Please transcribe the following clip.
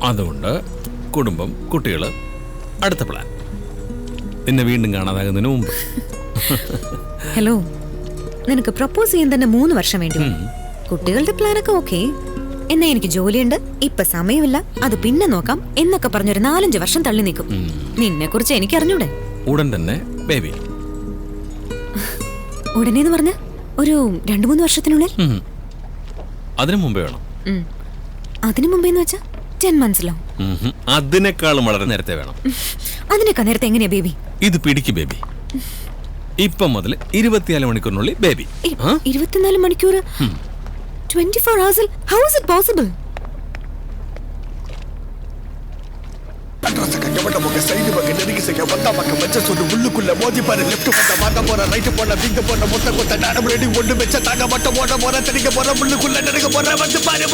അതുകൊണ്ട് കുടുംബം, കുട്ടികള്, അടുത്ത പ്ലാൻ നിന്നെ വീണ്ടും കാണാതാകുന്നതിന് മുമ്പ്. ഹലോ, നിനക്ക് പ്രപ്പോസ് ചെയ്യാൻ തന്നെ 3 വർഷം വേണ്ടി വരും. കുട്ടികളുടെ പ്ലാനൊക്കെ ഓക്കെ, എന്നാ എനിക്ക് ജോലിയുണ്ട്, ഇപ്പൊ സമയമില്ല, അത് പിന്നെ നോക്കാം എന്നൊക്കെ പറഞ്ഞൊരു 4-5 വർഷം തള്ളി നീക്കും. നിന്നെ കുറിച്ച് എനിക്ക് അറിഞ്ഞൂടെ? ഉടൻ തന്നെ ബേബി. ഉടനെന്ന് പറഞ്ഞ ഒരു 2-3 വർഷത്തിനുള്ളിൽ? അതിനു മുമ്പേ വേണം. അതിനു മുമ്പേന്ന് വെച്ചാ 10 monthsലോ? അതിനേക്കാളും വളരെ നേരത്തെ വേണം. അതിനൊക്കെ നേരത്തെ എങ്ങനെയാ ബേബി? ഇത് പിടിക്ക് ബേബി. ഇപ്പം മുതൽ 24 മണിക്കൂറിനുള്ളിൽ ബേബി. 24 മണിക്കൂർ? 24 hours? How is it possible? உள்ளுக்குள்ள மோதி பாரு, லெஃப்ட் போட்ட மாட்ட போற, ரைட் போட வீங்க போட, மொத்த கொத்த நாடம் ரெடி ஒன்று வச்ச தாங்க மட்டும் ஓட போற, தனிக்க போற, உள்ளுக்குள்ள நடுக்க போற, வந்து பாரு